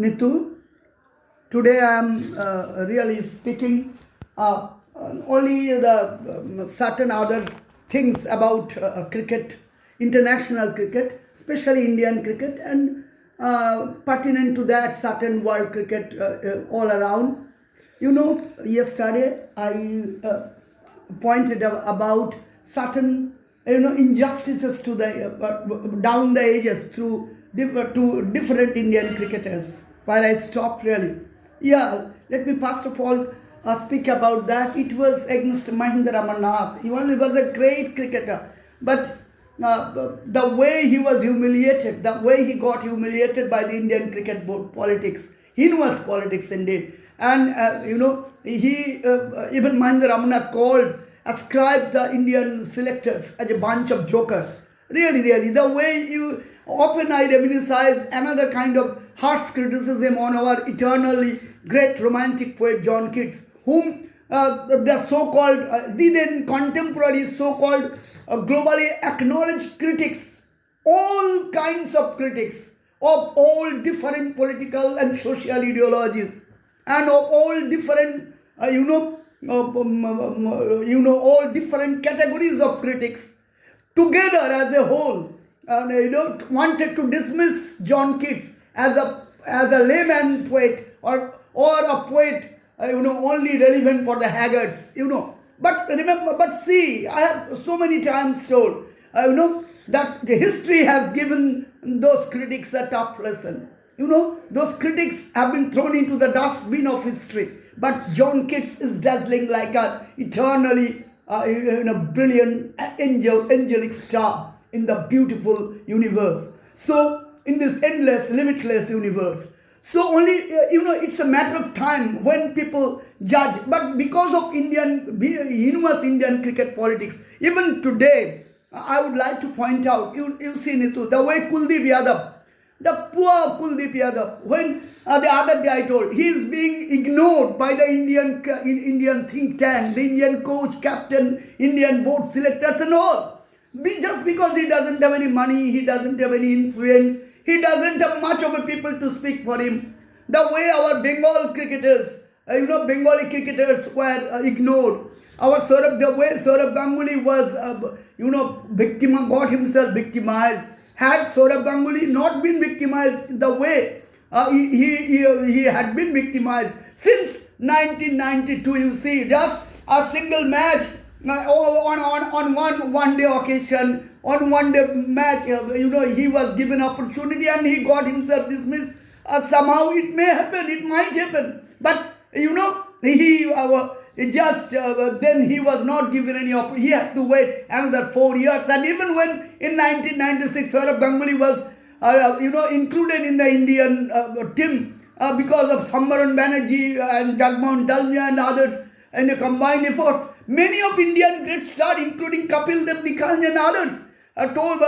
Nitu. Today I am really speaking only the certain other things about cricket, international cricket, especially Indian cricket, and pertinent to that certain world cricket all around. Yesterday I pointed about certain injustices to the down the ages through to different Indian cricketers. Where I stopped really. Yeah, let me first of all speak about that. It was against Mahinda Ramanath. He was a great cricketer, but the way he was humiliated, the way he got humiliated by the Indian Cricket Board politics, heinous politics indeed. And he even Mahinda Ramanath ascribed the Indian selectors as a bunch of jokers. Really, really, the way you often I reminisce another kind of harsh criticism on our eternally great romantic poet John Keats, whom the so-called, the then contemporary so-called globally acknowledged critics, all kinds of critics of all different political and social ideologies, and of all different, all different categories of critics, together as a whole, wanted to dismiss John Keats as a layman poet or a poet, only relevant for the haggards, But remember, but see, I have so many times told, that the history has given those critics a tough lesson. Those critics have been thrown into the dustbin of history. But John Keats is dazzling like an eternally brilliant angelic star in the beautiful universe. So, in this endless, limitless universe. So only, it's a matter of time when people judge. But because of enormous Indian cricket politics, even today, I would like to point out, you see Nitu, the way Kuldeep Yadav, the poor Kuldeep Yadav, when the other day I told, he is being ignored by the Indian think tank, the Indian coach, captain, Indian board selectors and all. Just because he doesn't have any money, he doesn't have any influence, he doesn't have much of a people to speak for him. The way our Bengal cricketers, Bengali cricketers were ignored. The way Saurabh Ganguly was, got himself victimized. Had Saurabh Ganguly not been victimized the way he had been victimized since 1992, you see, just a single match on one day occasion, on one day match, he was given opportunity and he got himself dismissed. Somehow it may happen, it might happen, but he just then he was not given any opportunity. He had to wait another 4 years, and even when in 1996 Saurabh Ganguly was included in the Indian team because of Sambaran Banerjee and Jagmohan Dalmia and others, and the combined efforts, many of Indian great stars, including Kapil Dev Nikhil and others, told,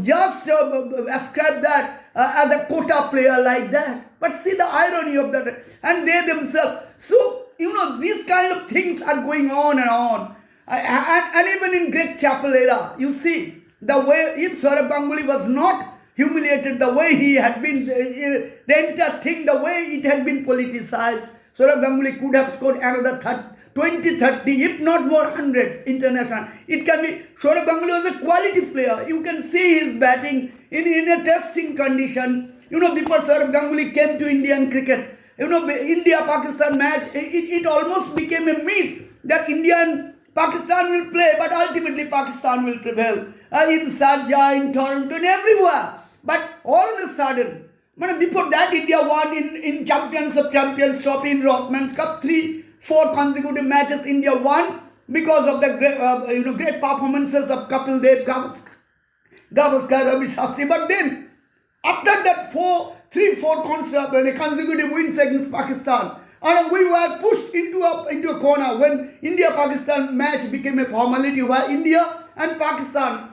just ascribe that as a quota player like that. But see the irony of that. And they themselves. So, these kind of things are going on and on. And even in Great Chapel era, you see, the way, if Saurabh Ganguly was not humiliated, the way he had been, the entire thing, the way it had been politicized, Saurabh Ganguly could have scored another 20, 30, if not more hundreds international. It can be, Saurabh Ganguly was a quality player. You can see his batting in a testing condition. Before Saurabh Ganguly came to Indian cricket, India-Pakistan match, it almost became a myth that India and Pakistan will play, but ultimately Pakistan will prevail. In Sharjah, in Toronto, and everywhere. But all of a sudden, before that, India won in Champions of Champions Trophy in Rothmans Cup, 3-4 consecutive matches India won because of the great performances of Kapil Dev, Gavaskar, Ravi Shastri. But then, after that 3-4 consecutive wins against Pakistan, and we were pushed into a corner when India-Pakistan match became a formality, where India and Pakistan,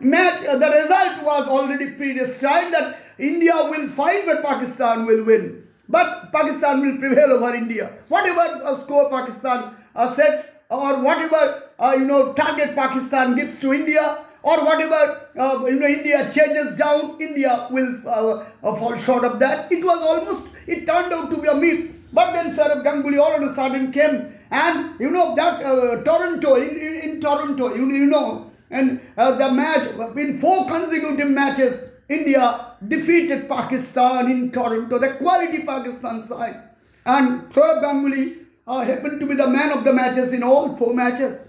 match, the result was already predestined that India will fight but Pakistan will win. But Pakistan will prevail over India. Whatever score Pakistan sets, or whatever target Pakistan gives to India, or whatever, India chases down, India will fall short of that. It turned out to be a myth. But then Saurav Ganguly all of a sudden came, and Toronto, in Toronto, and the match, in 4 consecutive matches, India defeated Pakistan in Toronto, the quality Pakistan side. And Saurav Ganguly happened to be the man of the matches in all 4 matches.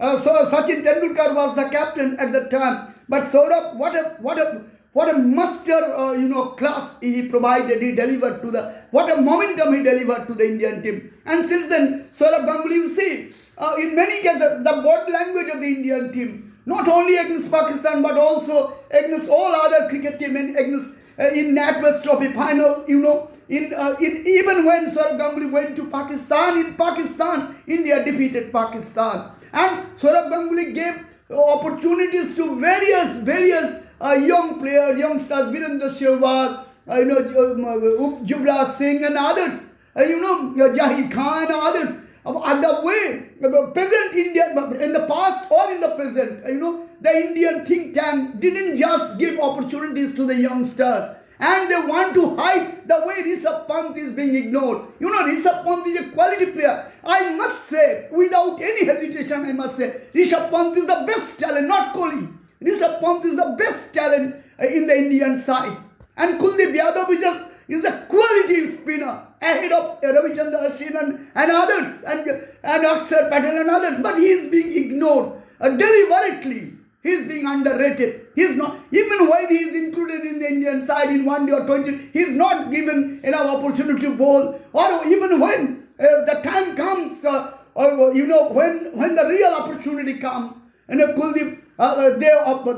So Sachin Tendulkar was the captain at the time. But Saurabh, what a master class he provided, he delivered what a momentum he delivered to the Indian team. And since then, Saurabh Ganguly, you see, in many cases, the body language of the Indian team, not only against Pakistan, but also against all other cricket teams, and against in NatWest Trophy final, even when Saurabh Ganguly went to Pakistan, India defeated Pakistan. And Saurabh Ganguly gave opportunities to various young players, youngsters, Virendra Sehwag, Yuvraj Singh and others, Jahid Khan and others. The way present India, in the past or in the present, the Indian think tank didn't just give opportunities to the youngsters, and they want to hide the way Rishabh Pant is being ignored. Rishabh Pant is a quality player. I must say, without any hesitation, Rishabh Pant is the best talent, not Kohli. Rishabh Pant is the best talent in the Indian side. And Kuldeep Yadav is a quality spinner ahead of Ravichandran Ashwin and others, and Akshar Patel and others. But he is being ignored deliberately. He is being underrated. He is not, even when he is included in the Indian side in 1 day or 20, he is not given enough opportunity to bowl. Or even when the time comes, when the real opportunity comes, Kuldeep,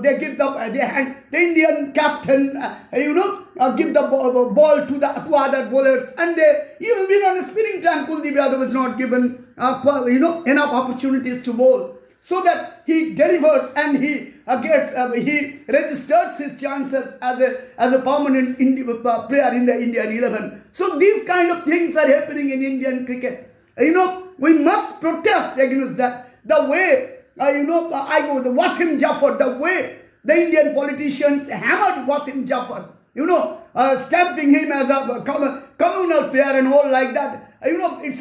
they give the Indian captain, give the ball to other bowlers, and even on a spinning time, Kuldeep Yadav is not given enough opportunities to bowl, so that he delivers and he registers his chances as a permanent player in the Indian 11. So these kind of things are happening in Indian cricket. We must protest against that. The way the Wasim Jafar, the way the Indian politicians hammered Wasim Jafar, stamping him as a communal player and all like that. It's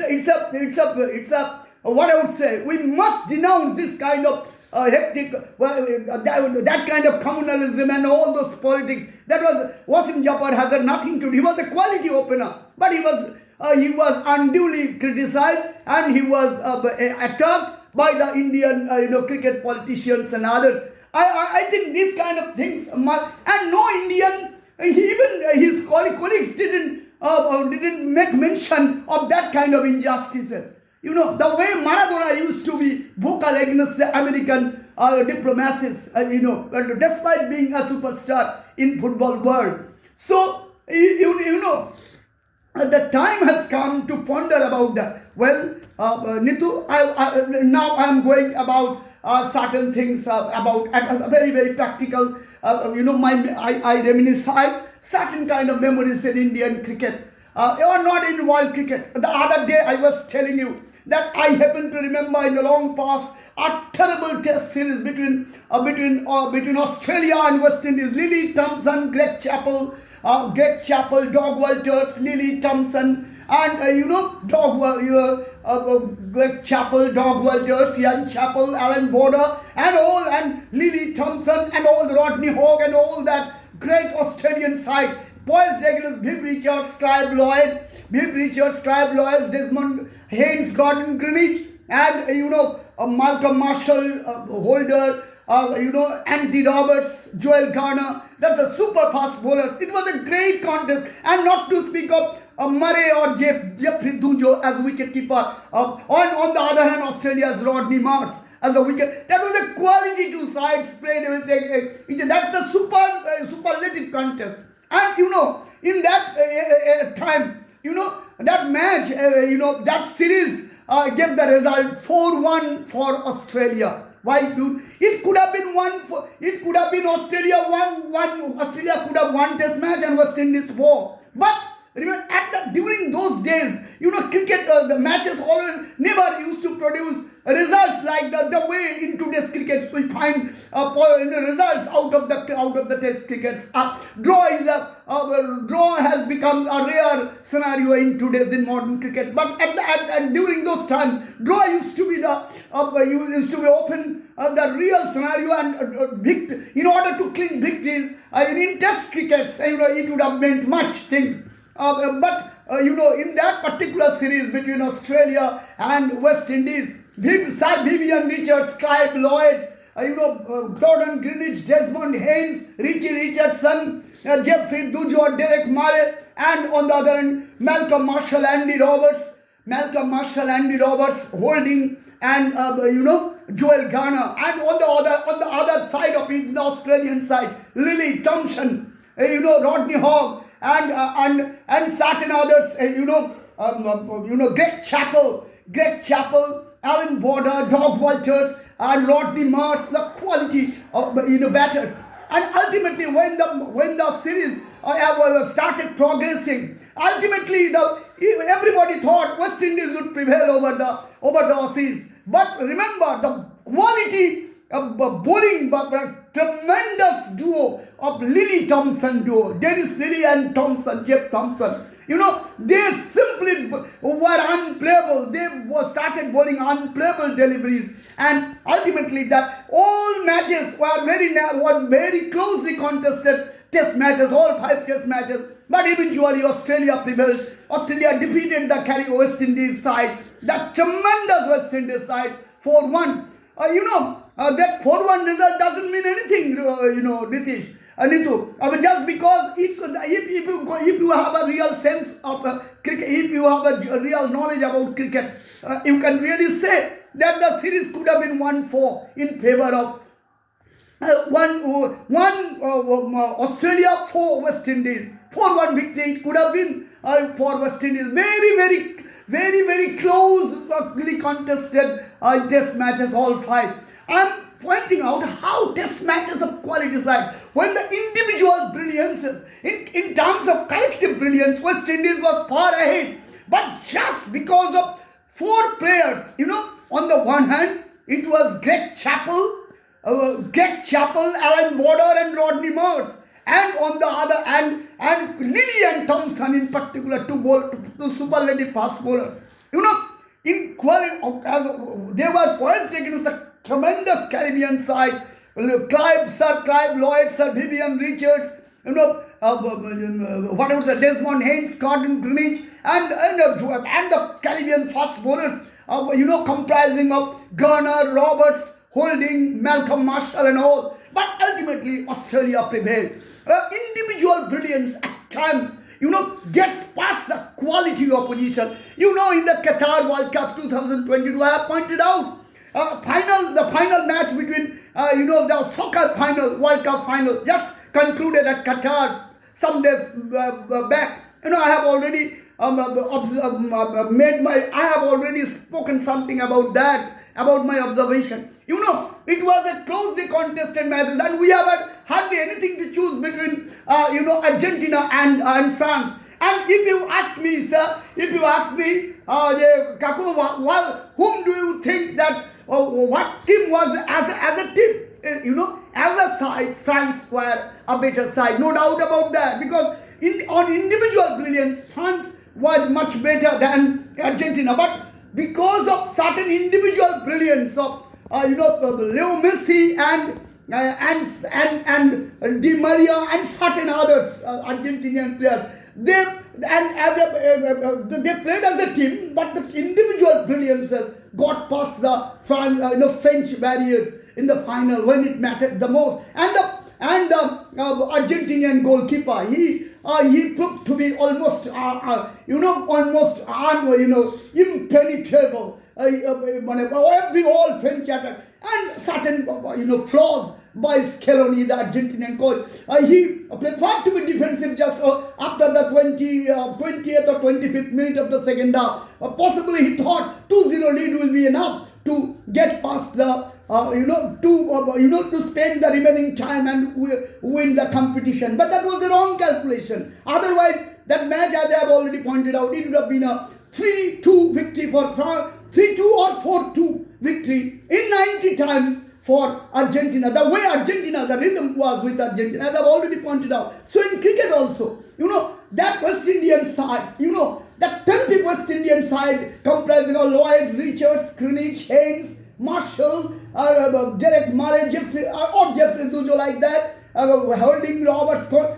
a what I would say, we must denounce this kind of hectic, that kind of communalism and all those politics. Wasim Jafar has nothing to do. He was a quality opener, but he was unduly criticized, and he was attacked by the Indian cricket politicians and others. I think these kind of things and no Indian, even his colleagues didn't make mention of that kind of injustices. The way Maradona used to be vocal against the American diplomacies, despite being a superstar in football world. So, the time has come to ponder about that. Well, Nitu, now I am going about certain things about very, very practical. I reminisce certain kind of memories in Indian cricket, or not in world cricket. The other day I was telling you that I happen to remember in the long past a terrible test series between Australia and West Indies. Lily Thompson, Greg Chappell, Dog Walters, Lily Thompson, and Greg Chappell, Dog Walters, Ian Chappell, Alan Border, and Lily Thompson, and all the Rodney Hogg, and all that great Australian side. Poised against Viv Richards, Clive Lloyd, Desmond Haynes, Gordon Greenwich, and Malcolm Marshall, Holder, Andy Roberts, Joel Garner. That's the super fast bowlers. It was a great contest, and not to speak of Murray or Jeffrey Dunjo as wicketkeeper. On the other hand, Australia's Rodney Marsh as a wicket. That was a quality two sides played with. That's the superlative contest. And in that time, that match, that series gave the result 4-1 for Australia. Why, dude? It could have been Australia 1. Australia could have won Test match and West Indies 4. But remember during those days, cricket, the matches always never used to produce results like the way in today's cricket we find results out of the test crickets. Draw has become a rare scenario in modern cricket. But during those times, draw used to be open the real scenario, and in order to clinch victories in test crickets, it would have meant much things. But in that particular series between Australia and West Indies, Sir Vivian Richards, Clive Lloyd, Gordon Greenidge, Desmond Haynes, Richie Richardson, Jeffrey Dujo, Derek Murray, and on the other end, Malcolm Marshall, Andy Roberts, holding, and Joel Garner, and on the other side of it, the Australian side, Lily Thompson, Rodney Hogg, and certain others, Greg Chappell, Alan Border, Doug Walters, and Rodney Mars, the quality of batters. And ultimately, when the series started progressing, ultimately everybody thought West Indies would prevail over the Aussies. But remember, the quality of bowling, tremendous duo of Dennis Lilly and Jeff Thompson. They simply were unplayable. They started bowling unplayable deliveries, and ultimately that all matches were very closely contested test matches, all 5 test matches. But eventually Australia prevailed. Australia defeated the West Indies side, that tremendous West Indies side, 4-1. That 4-1 result doesn't mean anything, Nitish. Nitu, just because if you have a real sense of cricket, if you have a real knowledge about cricket, you can really say that the series could have been 1-4 in favor of Australia, 4 West Indies. 4-1 victory it could have been for West Indies. Very closely contested test matches, all 5. I'm pointing out how test matches of quality side, when the individual brilliances, in terms of collective brilliance, West Indies was far ahead. But just because of 4 players, on the one hand, it was Greg Chappell, Alan Border, and Rodney Mars. And on the other hand, and Lilly and Thompson in particular, two superlative fast bowlers. In quality, they were poised against the tremendous Caribbean side, Sir Clive Lloyd, Sir Vivian Richards, Desmond Haynes, Gordon Greenidge, and the Caribbean fast bowlers, comprising of Garner, Roberts, Holding, Malcolm Marshall, and all. But ultimately, Australia prevailed. Individual brilliance at times, gets past the quality of opposition. In the Qatar World Cup 2022, I have pointed out, the final match between, the soccer final, World Cup final, just concluded at Qatar some days back. I have already I have already spoken something about that, about my observation. It was a closely contested match, and we have had hardly anything to choose between, Argentina and France. And if you ask me, sir, Kaku, whom do you think that, what team was as a team? As a side, France were a better side, no doubt about that. Because on individual brilliance, France was much better than Argentina. But because of certain individual brilliance of Leo Messi and Di Maria and certain others, Argentinian players, they played as a team, but the individual brilliances got past the French barriers in the final when it mattered the most. And the Argentinian goalkeeper, he proved to be almost impenetrable. All French attack, and certain flaws by Scaloni, the Argentinian coach. He preferred to be defensive just after the 20th or 25th minute of the second half. Possibly he thought 2-0 lead will be enough to get past the to spend the remaining time and win the competition. But that was the wrong calculation. Otherwise, that match, as I have already pointed out, it would have been a 3-2 victory for France, 3-2 or 4-2 victory in 90 times for Argentina. The way Argentina, the rhythm was with Argentina, as I've already pointed out. So in cricket also, that West Indian side, that terrific West Indian side comprising of Lloyd, Richards, Greenwich, Haynes, Marshall, Derek Murray, Jeffrey Dujo like that, Holding, Robert Scott.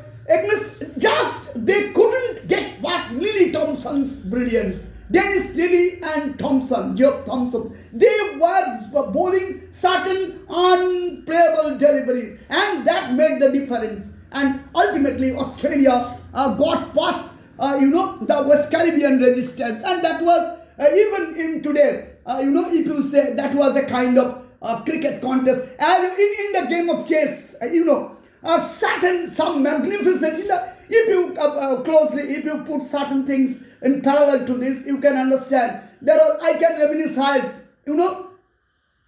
Just they couldn't get past Lily Thompson's brilliance. Dennis Lilly and Job Thompson, they were bowling certain unplayable deliveries, and that made the difference. And ultimately, Australia got past, the West Caribbean resistance, and that was even in today. If you say that was a kind of cricket contest, as in the game of chess, some magnificent. If you put certain things in parallel to this, you can understand. I can reminisce.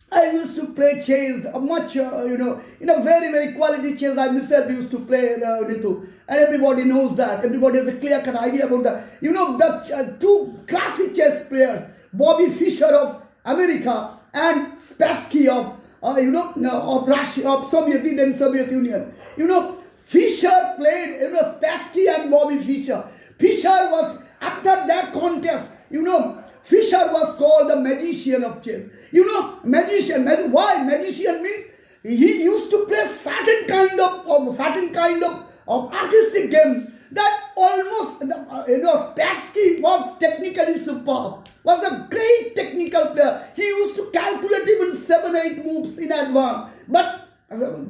I used to play chess much, in a very, very quality chess. I myself used to play, and everybody knows that. Everybody has a clear-cut idea about that. The two classic chess players, Bobby Fischer of America and Spassky of Russia, of Soviet Union. Fischer played, Spassky and Bobby Fischer. Fischer was, after that contest, Fischer was called the magician of chess. Magician. Why? Magician means he used to play certain kind of artistic game that almost, Spassky was technically superb. Was a great technical player. He used to calculate even 7-8 moves in advance. But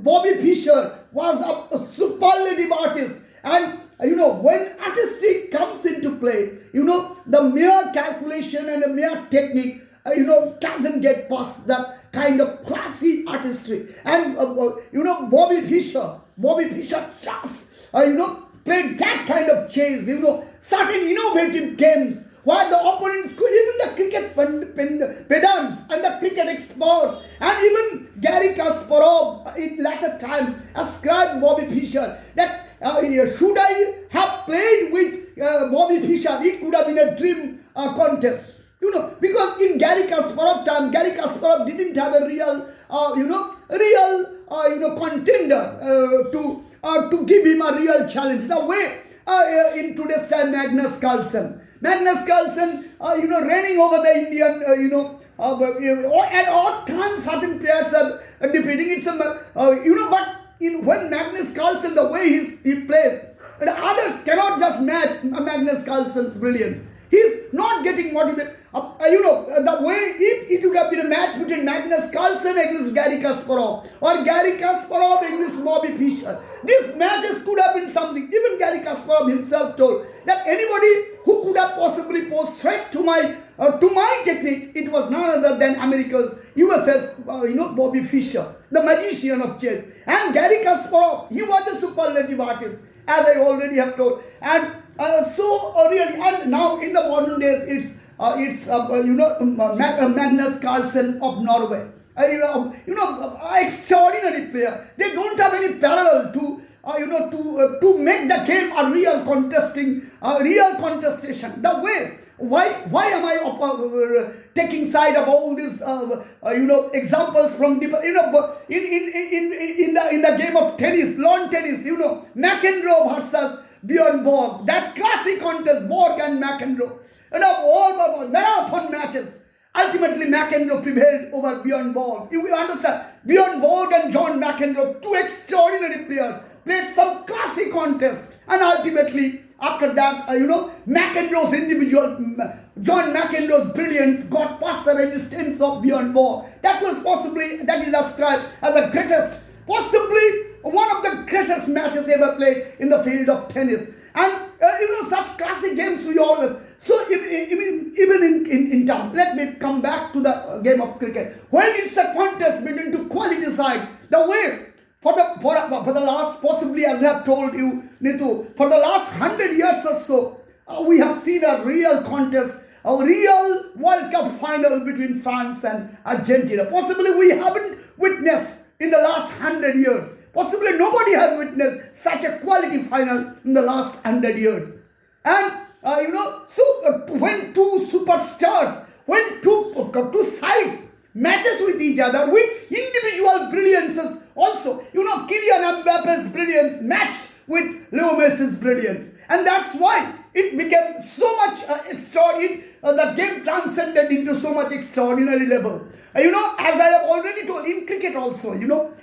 Bobby Fischer was a superlative artist. And when artistry comes into play, the mere calculation and the mere technique, doesn't get past that kind of classy artistry. And, Bobby Fischer just, played that kind of chess, certain innovative games where the opponents could, even the cricket pedants and the cricket experts, and even Gary Kasparov in latter time ascribed Bobby Fischer that should I have played with Bobby Fischer, it could have been a dream contest. Because in Gary Kasparov time, Gary Kasparov didn't have a real contender to give him a real challenge. The way in today's time, Magnus Carlsen, reigning over the Indian, at odd times certain players are defeating it. But when Magnus Carlsen, the way he plays, the others cannot just match Magnus Carlsen's brilliance. He's not getting motivated. The way if it would have been a match between Magnus Carlsen against Gary Kasparov or Gary Kasparov against Bobby Fischer, these matches could have been something. Even Gary Kasparov himself told that anybody who could have possibly posed threat to my technique, it was none other than America's USS, Bobby Fischer, the magician of chess. And Gary Kasparov, he was a superlative artist, as I already have told. And really, and now in the modern days, it's Magnus Carlsen of Norway. Extraordinary player. They don't have any parallel to make the game a real contestation. The way. Why am I taking side of all these examples from different in the game of tennis, lawn tennis, McEnroe versus Bjorn Borg, that classic contest, Borg and McEnroe, all marathon matches. Ultimately, McEnroe prevailed over Bjorn Borg. You understand? Bjorn Borg and John McEnroe, two extraordinary players, played some classic contest, and ultimately, after that, John McEnroe's brilliance got past the resistance of Bjorn Borg. That is ascribed as the greatest, possibly one of the greatest matches ever played in the field of tennis. And such classic games we always. So even in terms, let me come back to the game of cricket. When it's a contest between two quality sides, the way for the last, possibly as I have told you, Nitu, for the last 100 years or so, we have seen a real contest, a real World Cup final between France and Argentina. Possibly we haven't witnessed in the last 100 years. Possibly nobody has witnessed such a quality final in the last 100 years. And when two superstars, when two sides matches with each other with individual brilliances also. Kylian Mbappe's brilliance matched with Leo Messi's brilliance. And that's why it became so much extraordinary. The game transcended into so much extraordinary level. As I have already told, in cricket also,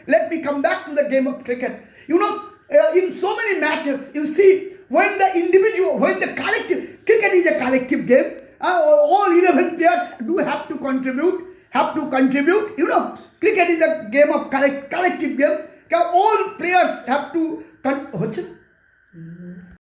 let me come back to the game of cricket. In so many matches, you see, when the collective, cricket is a collective game, all 11 players do have to contribute. Cricket is a game of collective game. All players have to